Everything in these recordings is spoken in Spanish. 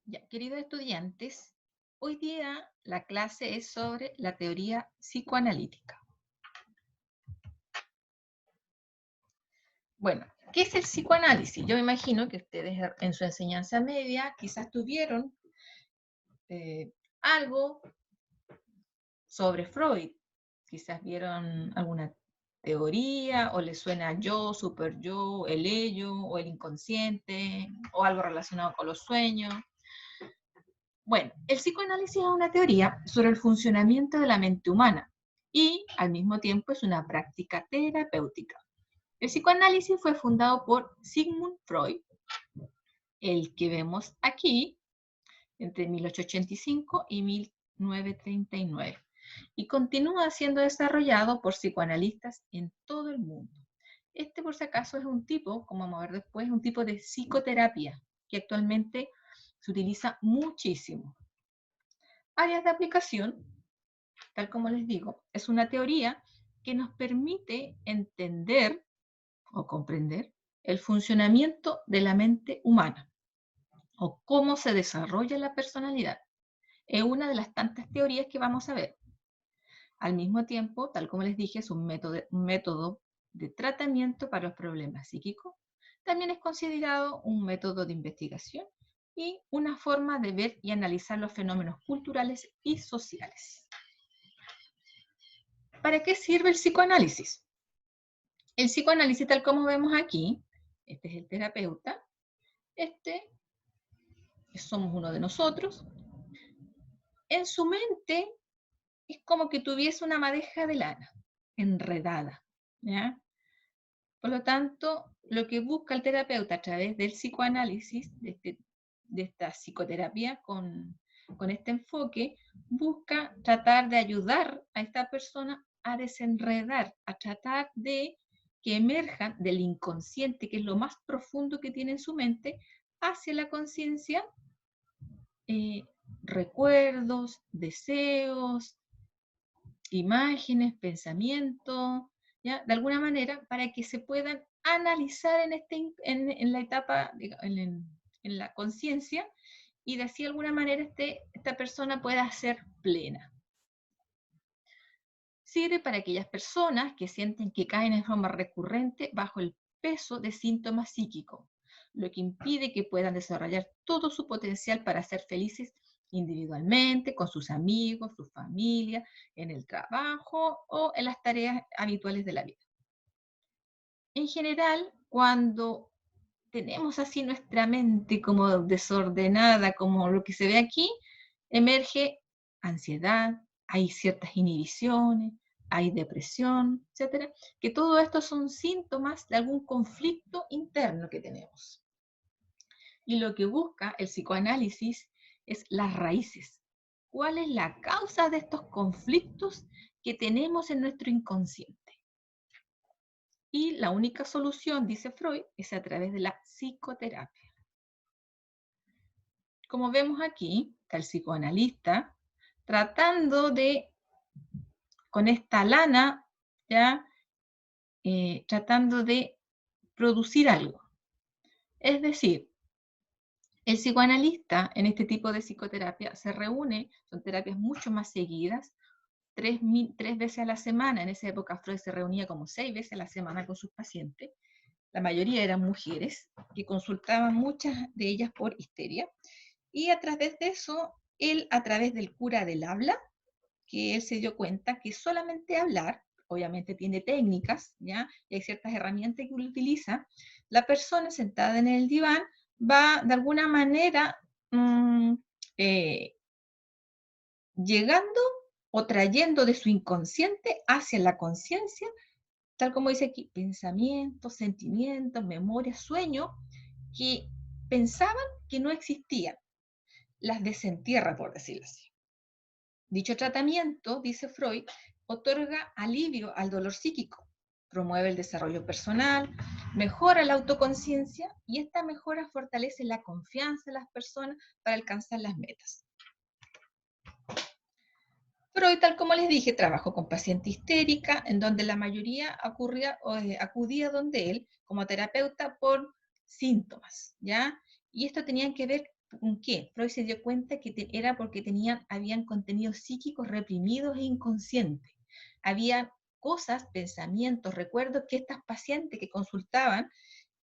Ya, queridos estudiantes, hoy día la clase es sobre la teoría psicoanalítica. Bueno, ¿qué es el psicoanálisis? Yo me imagino que ustedes en su enseñanza media quizás tuvieron algo sobre Freud. Quizás vieron alguna teoría o les suena yo, super yo, el ello o el inconsciente o algo relacionado con los sueños. Bueno, el psicoanálisis es una teoría sobre el funcionamiento de la mente humana y al mismo tiempo es una práctica terapéutica. El psicoanálisis fue fundado por Sigmund Freud, el que vemos aquí, entre 1885 y 1939, y continúa siendo desarrollado por psicoanalistas en todo el mundo. Este, por si acaso, es un tipo, como vamos a ver después, un tipo de psicoterapia que actualmente se utiliza muchísimo. Áreas de aplicación, tal como les digo, es una teoría que nos permite entender o comprender el funcionamiento de la mente humana o cómo se desarrolla la personalidad. Es una de las tantas teorías que vamos a ver. Al mismo tiempo, tal como les dije, es un método de tratamiento para los problemas psíquicos. También es considerado un método de investigación y una forma de ver y analizar los fenómenos culturales y sociales. ¿Para qué sirve el psicoanálisis? El psicoanálisis, tal como vemos aquí, este es el terapeuta, este somos uno de nosotros, en su mente es como que tuviese una madeja de lana enredada, ¿ya? Por lo tanto, lo que busca el terapeuta a través del psicoanálisis, de esta psicoterapia con este enfoque, busca tratar de ayudar a esta persona a desenredar, a tratar de que emerjan del inconsciente, que es lo más profundo que tiene en su mente, hacia la conciencia, recuerdos, deseos, imágenes, pensamientos, ¿ya? De alguna manera, para que se puedan analizar en la etapa, en la conciencia, y de así de alguna manera esta persona pueda ser plena. Sirve para aquellas personas que sienten que caen en forma recurrente bajo el peso de síntomas psíquicos, lo que impide que puedan desarrollar todo su potencial para ser felices individualmente, con sus amigos, su familia, en el trabajo o en las tareas habituales de la vida. En general, cuando tenemos así nuestra mente como desordenada, como lo que se ve aquí, emerge ansiedad, hay ciertas inhibiciones, hay depresión, etcétera, que todo esto son síntomas de algún conflicto interno que tenemos. Y lo que busca el psicoanálisis es las raíces. ¿Cuál es la causa de estos conflictos que tenemos en nuestro inconsciente? Y la única solución, dice Freud, es a través de la psicoterapia. Como vemos aquí, está el psicoanalista tratando de, con esta lana, ya, tratando de producir algo. Es decir, el psicoanalista en este tipo de psicoterapia se reúne, son terapias mucho más seguidas, 3 veces a la semana. En esa época Freud se reunía como 6 veces a la semana con sus pacientes. La mayoría eran mujeres que consultaban, muchas de ellas por histeria. Y a través de eso, él, a través del cura del habla, que él se dio cuenta que solamente hablar, obviamente tiene técnicas, ¿ya? Y hay ciertas herramientas que él utiliza, la persona sentada en el diván va de alguna manera eh, llegando o trayendo de su inconsciente hacia la conciencia, tal como dice aquí, pensamientos, sentimientos, memorias, sueños, que pensaban que no existían, las desentierra, por decirlo así. Dicho tratamiento, dice Freud, otorga alivio al dolor psíquico, promueve el desarrollo personal, mejora la autoconciencia y esta mejora fortalece la confianza de las personas para alcanzar las metas. Freud, tal como les dije, trabajó con paciente histérica, en donde la mayoría acudía donde él como terapeuta por síntomas, ¿ya? Y esto tenía que ver ¿con qué? Freud se dio cuenta que era porque habían contenidos psíquicos reprimidos e inconscientes. Había cosas, pensamientos, recuerdos que estas pacientes que consultaban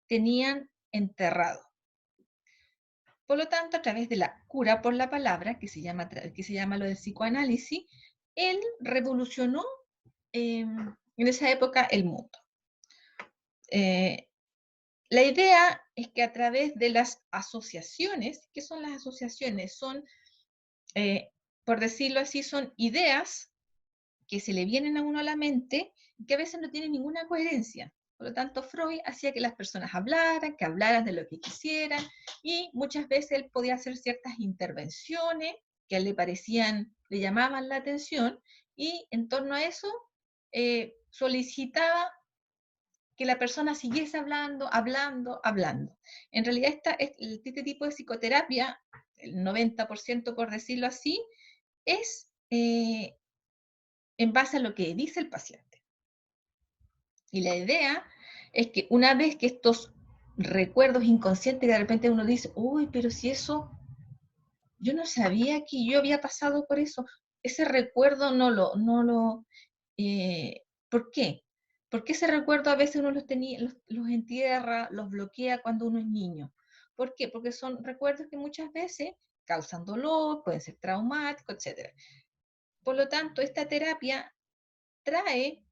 tenían enterrados. Por lo tanto, a través de la cura por la palabra, que se llama lo del psicoanálisis, él revolucionó en esa época el mundo. La idea es que a través de las asociaciones, ¿qué son las asociaciones? Son, por decirlo así, son ideas que se le vienen a uno a la mente y que a veces no tienen ninguna coherencia. Por lo tanto, Freud hacía que las personas hablaran, que hablaran de lo que quisieran, y muchas veces él podía hacer ciertas intervenciones que a él le llamaban la atención, y en torno a eso solicitaba que la persona siguiese hablando. En realidad, este tipo de psicoterapia, el 90%, por decirlo así, es en base a lo que dice el paciente. Y la idea es que una vez que estos recuerdos inconscientes, de repente uno dice, uy, pero si eso, yo no sabía que yo había pasado por eso, ese recuerdo ¿por qué? Porque ese recuerdo a veces uno los entierra, los bloquea cuando uno es niño. ¿Por qué? Porque son recuerdos que muchas veces causan dolor, pueden ser traumáticos, etc. Por lo tanto, esta terapia trae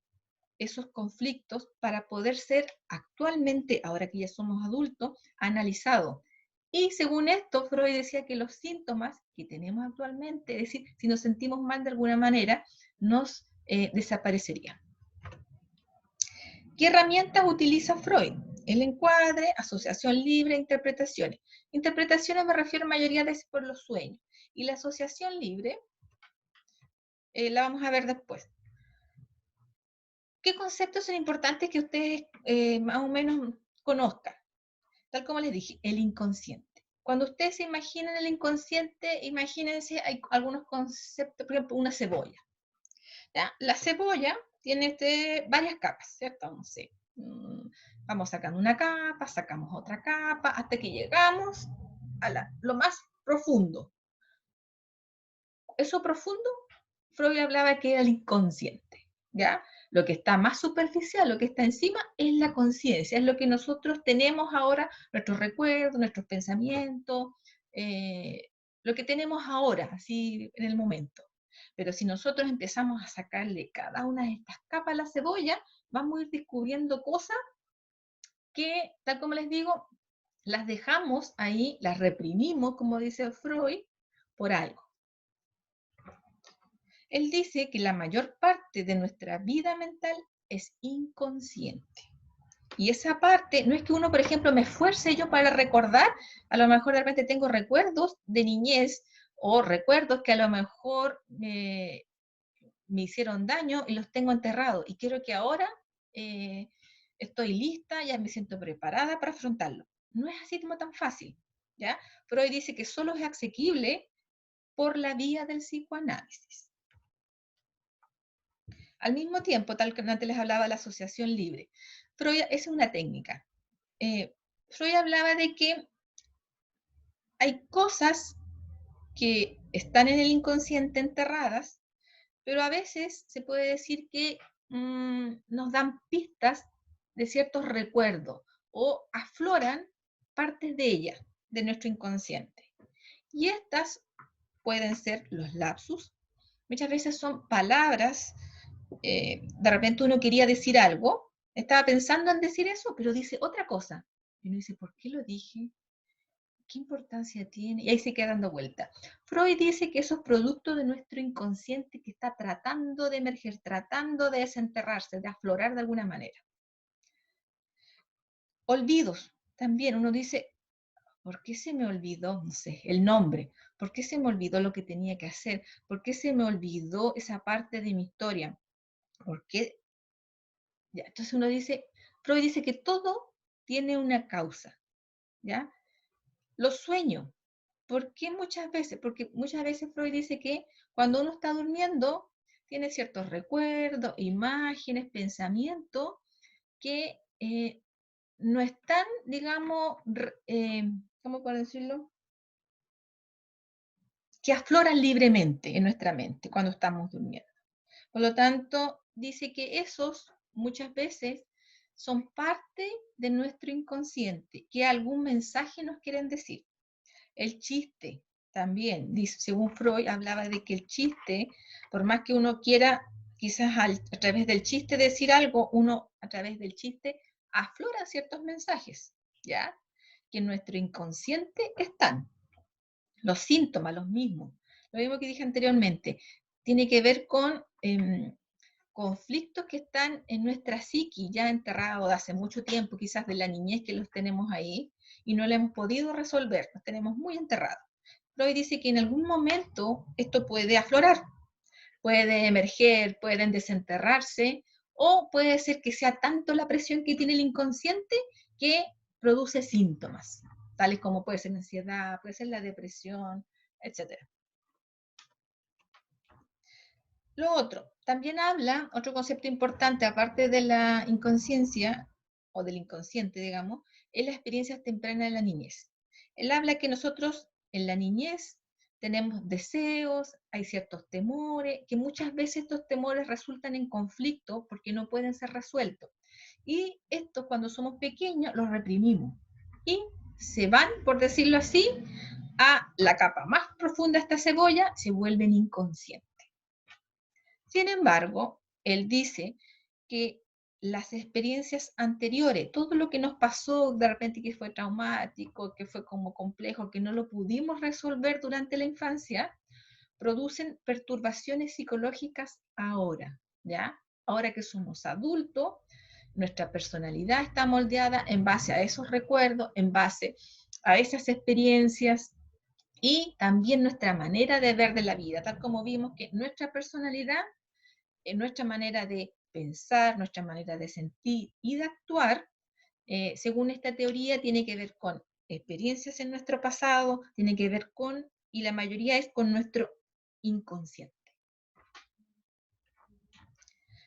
esos conflictos para poder ser actualmente, ahora que ya somos adultos, analizados. Y según esto, Freud decía que los síntomas que tenemos actualmente, es decir, si nos sentimos mal de alguna manera, nos desaparecerían. ¿Qué herramientas utiliza Freud? El encuadre, asociación libre, interpretaciones. Interpretaciones me refiero mayoría de veces por los sueños. Y la asociación libre la vamos a ver después. ¿Qué conceptos son importantes que ustedes más o menos conozcan? Tal como les dije, el inconsciente. Cuando ustedes se imaginan el inconsciente, imagínense, hay algunos conceptos, por ejemplo, una cebolla. ¿Ya? La cebolla tiene varias capas, ¿cierto? No sé. Vamos sacando una capa, sacamos otra capa, hasta que llegamos a lo más profundo. Eso profundo, Freud hablaba que era el inconsciente, ¿ya? Lo que está más superficial, lo que está encima, es la conciencia, es lo que nosotros tenemos ahora, nuestros recuerdos, nuestros pensamientos, lo que tenemos ahora, así en el momento. Pero si nosotros empezamos a sacarle cada una de estas capas a la cebolla, vamos a ir descubriendo cosas que, tal como les digo, las dejamos ahí, las reprimimos, como dice Freud, por algo. Él dice que la mayor parte de nuestra vida mental es inconsciente. Y esa parte, no es que uno, por ejemplo, me esfuerce yo para recordar, a lo mejor de repente tengo recuerdos de niñez o recuerdos que a lo mejor me hicieron daño y los tengo enterrados. Y quiero que ahora estoy lista, ya me siento preparada para afrontarlo. No es así como tan fácil, ¿ya? Freud dice que solo es asequible por la vía del psicoanálisis. Al mismo tiempo, tal que antes les hablaba de la asociación libre, Freud es una técnica. Freud hablaba de que hay cosas que están en el inconsciente enterradas, pero a veces se puede decir que nos dan pistas de ciertos recuerdos o afloran partes de ella, de nuestro inconsciente. Y estas pueden ser los lapsus. Muchas veces son palabras, de repente uno quería decir algo, estaba pensando en decir eso, pero dice otra cosa. Y uno dice, ¿por qué lo dije? ¿Qué importancia tiene? Y ahí se queda dando vuelta. Freud dice que eso es producto de nuestro inconsciente que está tratando de emerger, tratando de desenterrarse, de aflorar de alguna manera. Olvidos. También uno dice, ¿por qué se me olvidó, no sé, el nombre? ¿Por qué se me olvidó lo que tenía que hacer? ¿Por qué se me olvidó esa parte de mi historia? ¿Por qué? Ya, entonces uno dice, Freud dice que todo tiene una causa, ¿ya? Los sueños. ¿Por qué muchas veces? Porque muchas veces Freud dice que cuando uno está durmiendo, tiene ciertos recuerdos, imágenes, pensamientos que no están, digamos, ¿cómo puedo decirlo? que afloran libremente en nuestra mente cuando estamos durmiendo. Por lo tanto, dice que esos muchas veces son parte de nuestro inconsciente, que algún mensaje nos quieren decir. El chiste también, dice, según Freud, hablaba de que el chiste, por más que uno quiera quizás a través del chiste decir algo, uno a través del chiste aflora ciertos mensajes, ¿ya? Que en nuestro inconsciente están. Los síntomas, los mismos. Lo mismo que dije anteriormente, tiene que ver con conflictos que están en nuestra psiqui, ya enterrados de hace mucho tiempo, quizás de la niñez que los tenemos ahí, y no lo hemos podido resolver, los tenemos muy enterrados. Freud dice que en algún momento esto puede aflorar, puede emerger, pueden desenterrarse, o puede ser que sea tanto la presión que tiene el inconsciente que produce síntomas, tales como puede ser la ansiedad, puede ser la depresión, etc. Lo otro, también habla, otro concepto importante, aparte de la inconsciencia, o del inconsciente, digamos, es la experiencia temprana de la niñez. Él habla que nosotros en la niñez tenemos deseos, hay ciertos temores, que muchas veces estos temores resultan en conflicto porque no pueden ser resueltos. Y estos cuando somos pequeños los reprimimos y se van, por decirlo así, a la capa más profunda de esta cebolla, se vuelven inconscientes. Sin embargo, él dice que las experiencias anteriores, todo lo que nos pasó de repente que fue traumático, que fue como complejo, que no lo pudimos resolver durante la infancia, producen perturbaciones psicológicas ahora, ¿ya? Ahora que somos adultos, nuestra personalidad está moldeada en base a esos recuerdos, en base a esas experiencias y también nuestra manera de ver de la vida, tal como vimos que nuestra personalidad nuestra manera de pensar, nuestra manera de sentir y de actuar, según esta teoría, tiene que ver con experiencias en nuestro pasado, tiene que ver con, y la mayoría es con nuestro inconsciente.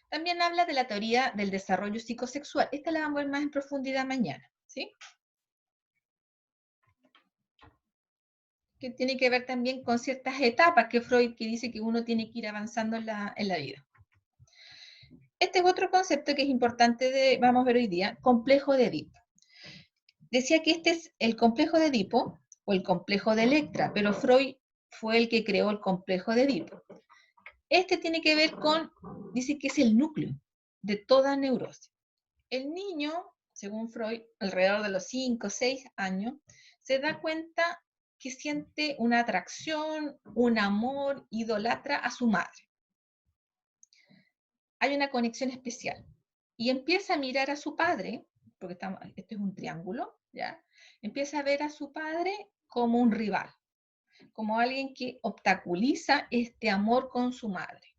También habla de la teoría del desarrollo psicosexual. Esta la vamos a ver más en profundidad mañana, ¿sí? Que tiene que ver también con ciertas etapas que Freud que dice que uno tiene que ir avanzando en la vida. Este es otro concepto que es importante, vamos a ver hoy día, complejo de Edipo. Decía que este es el complejo de Edipo o el complejo de Electra, pero Freud fue el que creó el complejo de Edipo. Este tiene que ver con, dice que es el núcleo de toda neurosis. El niño, según Freud, alrededor de los 5 o 6 años, se da cuenta que siente una atracción, un amor, idolatra a su madre. Hay una conexión especial. Y empieza a mirar a su padre, porque este es un triángulo, ¿ya? Empieza a ver a su padre como un rival, como alguien que obstaculiza este amor con su madre.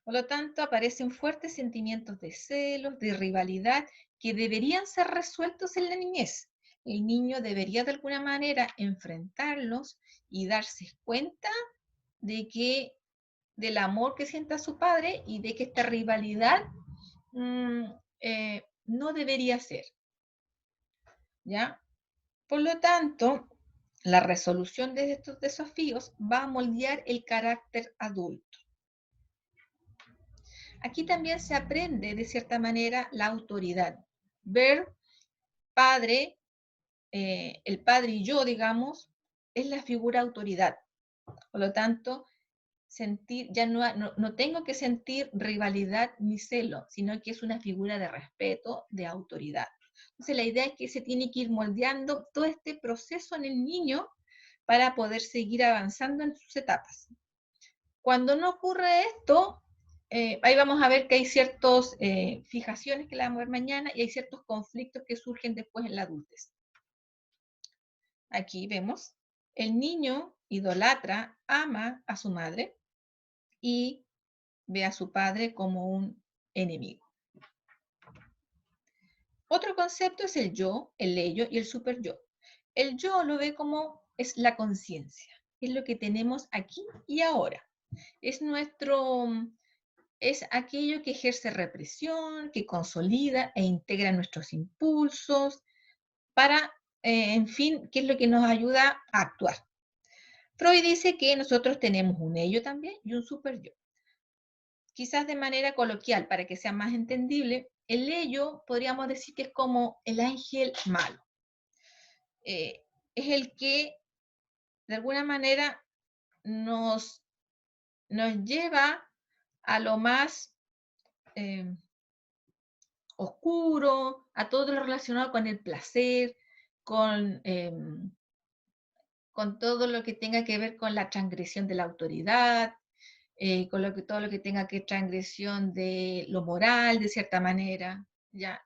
Por lo tanto, aparecen fuertes sentimientos de celos, de rivalidad, que deberían ser resueltos en la niñez. El niño debería de alguna manera enfrentarlos y darse cuenta de que del amor que siente a su padre y de que esta rivalidad no debería ser, ¿ya? Por lo tanto, la resolución de estos desafíos va a moldear el carácter adulto. Aquí también se aprende, de cierta manera, la autoridad. Ver padre, el padre y yo, digamos, es la figura autoridad. Por lo tanto, ya no tengo que sentir rivalidad ni celo, sino que es una figura de respeto, de autoridad. Entonces la idea es que se tiene que ir moldeando todo este proceso en el niño para poder seguir avanzando en sus etapas. Cuando no ocurre esto, ahí vamos a ver que hay ciertas fijaciones que la vamos a ver mañana y hay ciertos conflictos que surgen después en la adultez. Aquí vemos, el niño idolatra, ama a su madre y ve a su padre como un enemigo. Otro concepto es el yo, el ello y el superyo. El yo lo ve como es la conciencia, es lo que tenemos aquí y ahora. Es aquello que ejerce represión, que consolida e integra nuestros impulsos para, en fin, qué es lo que nos ayuda a actuar. Freud dice que nosotros tenemos un ello también y un super yo. Quizás de manera coloquial, para que sea más entendible, el ello podríamos decir que es como el ángel malo. Es el que de alguna manera nos lleva a lo más oscuro, a todo lo relacionado con el placer, con, con todo lo que tenga que ver con la transgresión de la autoridad, con todo lo que tenga que ver transgresión de lo moral, de cierta manera, ¿ya?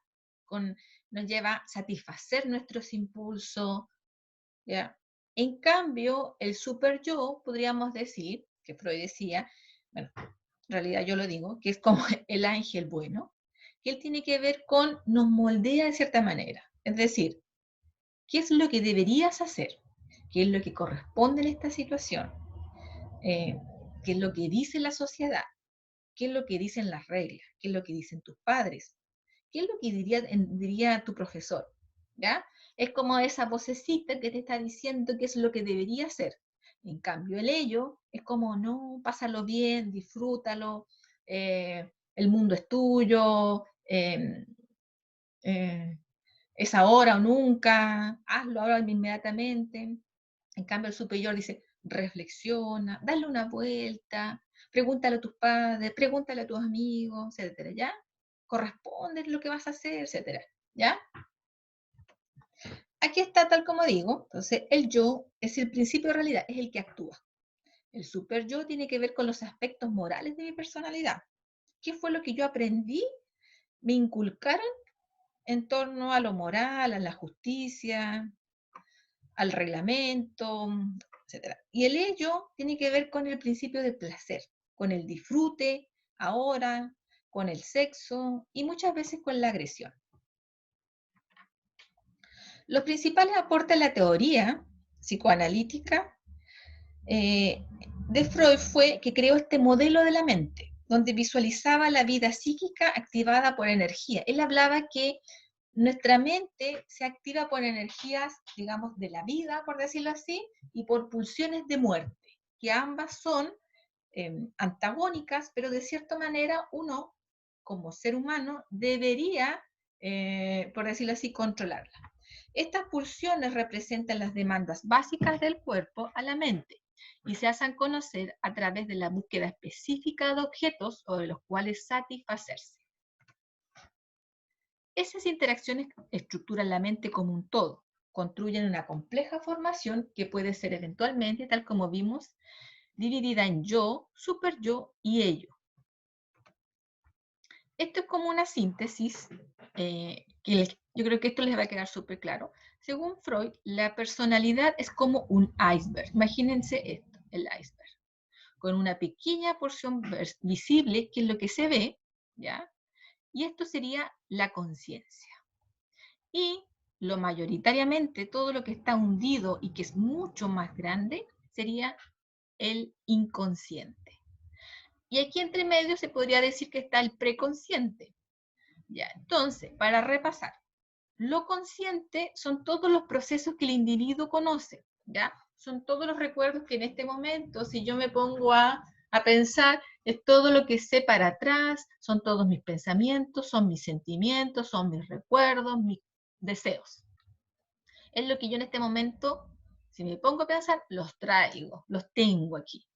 Nos lleva a satisfacer nuestros impulsos, ¿ya? En cambio, el super yo, podríamos decir, que Freud decía, bueno, en realidad yo lo digo, que es como el ángel bueno, que él tiene que ver con, nos moldea de cierta manera. Es decir, ¿qué es lo que deberías hacer? ¿Qué es lo que corresponde en esta situación? ¿Qué es lo que dice la sociedad? ¿Qué es lo que dicen las reglas? ¿Qué es lo que dicen tus padres? ¿Qué es lo que diría tu profesor? ¿Ya? Es como esa vocecita que te está diciendo qué es lo que debería hacer. En cambio, el ello es como, no, pásalo bien, disfrútalo, el mundo es tuyo, es ahora o nunca, hazlo ahora inmediatamente. En cambio, el superior dice, reflexiona, dale una vuelta, pregúntale a tus padres, pregúntale a tus amigos, etcétera, ¿ya? Corresponde lo que vas a hacer, etcétera, ¿ya? Aquí está tal como digo, entonces el yo es el principio de realidad, es el que actúa. El super yo tiene que ver con los aspectos morales de mi personalidad. ¿Qué fue lo que yo aprendí? Me inculcaron en torno a lo moral, a la justicia, al reglamento, etc. Y el ello tiene que ver con el principio del placer, con el disfrute, ahora, con el sexo y muchas veces con la agresión. Los principales aportes a la teoría psicoanalítica de Freud fue que creó este modelo de la mente, donde visualizaba la vida psíquica activada por energía. Él hablaba que nuestra mente se activa por energías, digamos, de la vida, por decirlo así, y por pulsiones de muerte, que ambas son antagónicas, pero de cierta manera uno, como ser humano, debería, por decirlo así, controlarlas. Estas pulsiones representan las demandas básicas del cuerpo a la mente y se hacen conocer a través de la búsqueda específica de objetos o de los cuales satisfacerse. Esas interacciones estructuran la mente como un todo, construyen una compleja formación que puede ser eventualmente, tal como vimos, dividida en yo, super yo y ello. Esto es como una síntesis, que yo creo que esto les va a quedar súper claro. Según Freud, la personalidad es como un iceberg. Imagínense esto, el iceberg, con una pequeña porción visible, que es lo que se ve, ¿ya? Y esto sería la conciencia. Y lo mayoritariamente, todo lo que está hundido y que es mucho más grande, sería el inconsciente. Y aquí entre medio se podría decir que está el preconsciente. Ya, entonces, para repasar, lo consciente son todos los procesos que el individuo conoce, ¿ya? Son todos los recuerdos que en este momento, si yo me pongo a pensar, es todo lo que sé para atrás, son todos mis pensamientos, son mis sentimientos, son mis recuerdos, mis deseos. Es lo que yo en este momento, si me pongo a pensar, los traigo, los tengo aquí.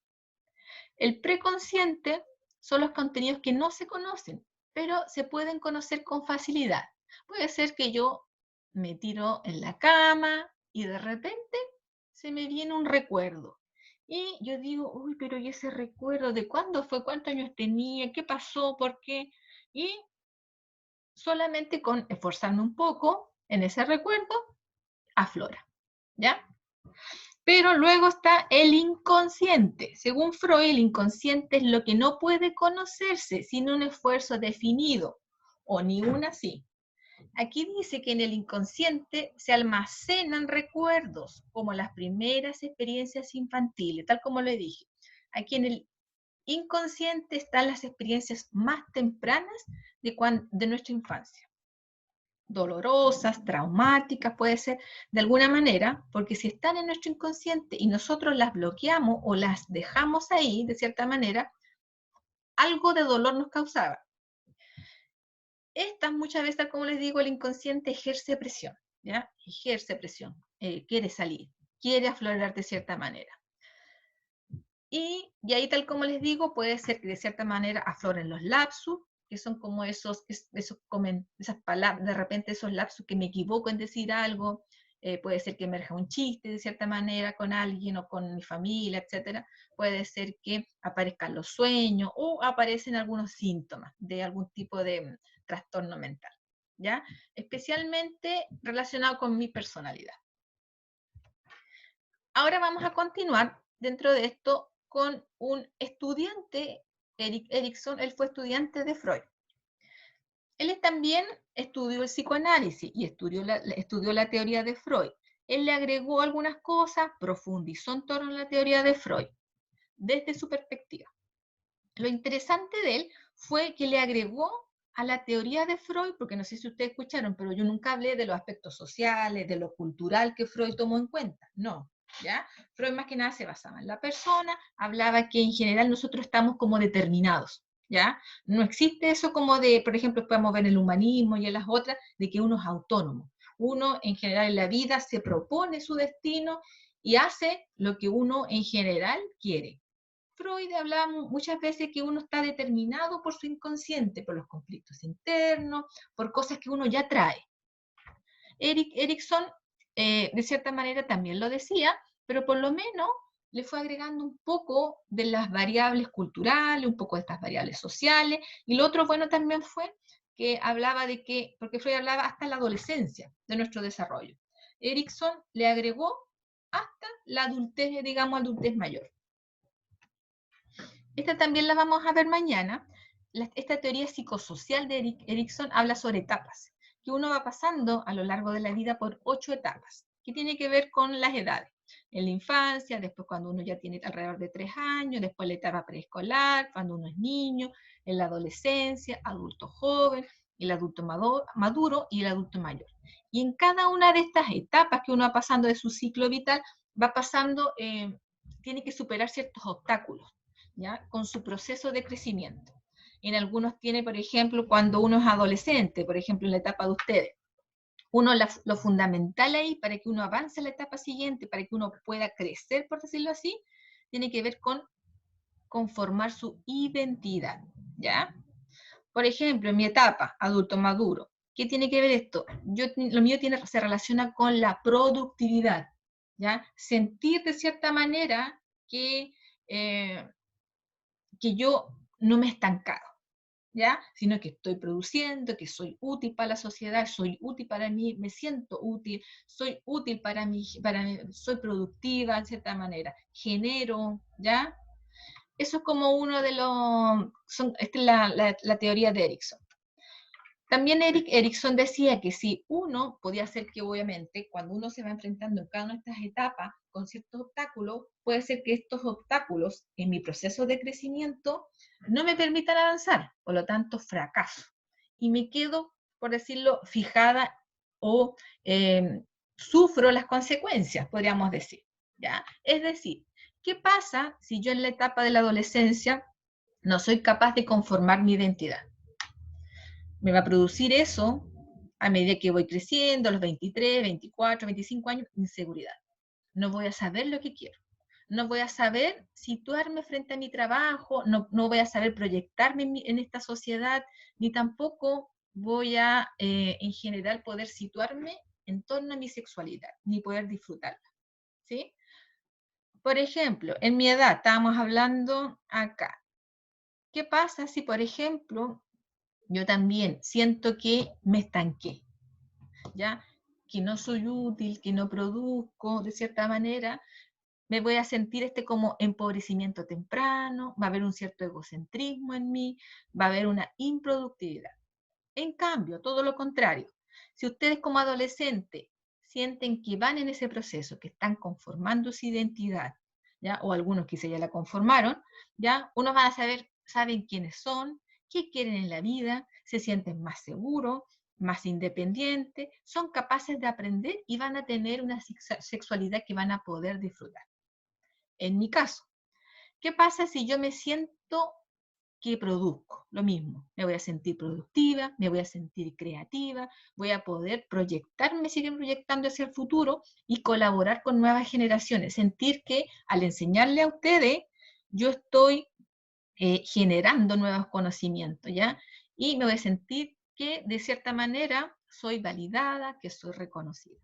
El preconsciente son los contenidos que no se conocen, pero se pueden conocer con facilidad. Puede ser que yo me tiro en la cama y de repente se me viene un recuerdo. Y yo digo, uy, pero ¿y ese recuerdo de cuándo fue? ¿Cuántos años tenía? ¿Qué pasó? ¿Por qué? Y solamente con esforzarme un poco en ese recuerdo, aflora. ¿Ya? Pero luego está el inconsciente. Según Freud, el inconsciente es lo que no puede conocerse sin un esfuerzo definido, o ni un así. Aquí dice que en el inconsciente se almacenan recuerdos, como las primeras experiencias infantiles, tal como le dije. Aquí en el inconsciente están las experiencias más tempranas de nuestra infancia. dolorosas, traumáticas, puede ser, de alguna manera, porque si están en nuestro inconsciente y nosotros las bloqueamos o las dejamos ahí, de cierta manera, algo de dolor nos causaba. Estas muchas veces, como les digo, el inconsciente ejerce presión, ¿ya? Ejerce presión, quiere salir, quiere aflorar de cierta manera. Y ahí, tal como les digo, puede ser que de cierta manera afloren los lapsus, que son como esas palabras, de repente esos lapsus que me equivoco en decir algo, puede ser que emerja un chiste de cierta manera con alguien o con mi familia, etcétera. Puede ser que aparezcan los sueños o aparecen algunos síntomas de algún tipo de trastorno mental, ¿ya? Especialmente relacionado con mi personalidad. Ahora vamos a continuar dentro de esto con un estudiante, Erik Erikson. Él fue estudiante de Freud. Él también estudió el psicoanálisis y estudió la teoría de Freud. Él le agregó algunas cosas, profundizó en torno a la teoría de Freud, desde su perspectiva. Lo interesante de él fue que le agregó a la teoría de Freud, porque no sé si ustedes escucharon, pero yo nunca hablé de los aspectos sociales, de lo cultural que Freud tomó en cuenta, no, ¿ya? Freud más que nada se basaba en la persona, hablaba que en general nosotros estamos como determinados, ¿ya? No existe eso como de, por ejemplo, podemos ver en el humanismo y en las otras, de que uno es autónomo. Uno en general en la vida se propone su destino y hace lo que uno en general quiere. Freud hablaba muchas veces que uno está determinado por su inconsciente, por los conflictos internos, por cosas que uno ya trae. Erik Erikson, de cierta manera, también lo decía, pero por lo menos le fue agregando un poco de las variables culturales, un poco de estas variables sociales, y lo otro bueno también fue que hablaba de que, porque Freud hablaba hasta la adolescencia de nuestro desarrollo. Erikson le agregó hasta la adultez, digamos, adultez mayor. Esta también la vamos a ver mañana. Esta teoría psicosocial de Erikson habla sobre etapas, que uno va pasando a lo largo de la vida por 8 etapas, que tiene que ver con las edades. En la infancia, después cuando uno ya tiene alrededor de 3 años, después la etapa preescolar, cuando uno es niño, en la adolescencia, adulto joven, el adulto maduro y el adulto mayor. Y en cada una de estas etapas que uno va pasando de su ciclo vital, va pasando, tiene que superar ciertos obstáculos, ¿ya? Con su proceso de crecimiento. En algunos tiene, por ejemplo, cuando uno es adolescente, por ejemplo, en la etapa de ustedes. Lo fundamental ahí para que uno avance a la etapa siguiente, para que uno pueda crecer, por decirlo así, tiene que ver con conformar su identidad, ¿ya? Por ejemplo, en mi etapa, adulto maduro, ¿qué tiene que ver esto? Lo mío se relaciona con la productividad, ¿ya? Sentir de cierta manera que yo no me he estancado, ¿ya? Sino que estoy produciendo, que soy útil para la sociedad, soy útil para mí, me siento útil, soy útil para mí, soy productiva en cierta manera, genero, ¿ya? Eso es como uno de los, esta es la teoría de Erikson. También Erikson decía que si uno podía hacer que obviamente cuando uno se va enfrentando en cada una de estas etapas con ciertos obstáculos, puede ser que estos obstáculos en mi proceso de crecimiento no me permitan avanzar, por lo tanto fracaso. Y me quedo, por decirlo, fijada o sufro las consecuencias, podríamos decir, ¿ya? Es decir, ¿qué pasa si yo en la etapa de la adolescencia no soy capaz de conformar mi identidad? Me va a producir eso a medida que voy creciendo, a los 23, 24, 25 años, inseguridad. No voy a saber lo que quiero. No voy a saber situarme frente a mi trabajo, no voy a saber proyectarme en esta sociedad, ni tampoco voy a, en general, poder situarme en torno a mi sexualidad, ni poder disfrutarla. ¿Sí? Por ejemplo, en mi edad, estábamos hablando acá. ¿Qué pasa si, por ejemplo, yo también siento que me estanqué, ¿ya? Que no soy útil, que no produzco, de cierta manera, me voy a sentir como empobrecimiento temprano, va a haber un cierto egocentrismo en mí, va a haber una improductividad. En cambio, todo lo contrario, si ustedes como adolescentes sienten que van en ese proceso, que están conformando su identidad, ¿ya? O algunos quizá ya la conformaron, ¿ya? Unos van a saber, saben quiénes son, qué quieren en la vida, se sienten más seguros, más independientes, son capaces de aprender y van a tener una sexualidad que van a poder disfrutar. En mi caso, ¿qué pasa si yo me siento que produzco? Lo mismo, me voy a sentir productiva, me voy a sentir creativa, voy a poder proyectarme, seguir proyectando hacia el futuro y colaborar con nuevas generaciones, sentir que al enseñarle a ustedes, yo estoy generando nuevos conocimientos, ¿ya? Y me voy a sentir que de cierta manera soy validada, que soy reconocida.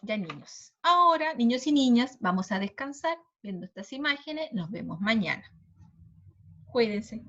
Ya niños. Ahora, niños y niñas, vamos a descansar viendo estas imágenes. Nos vemos mañana. Cuídense.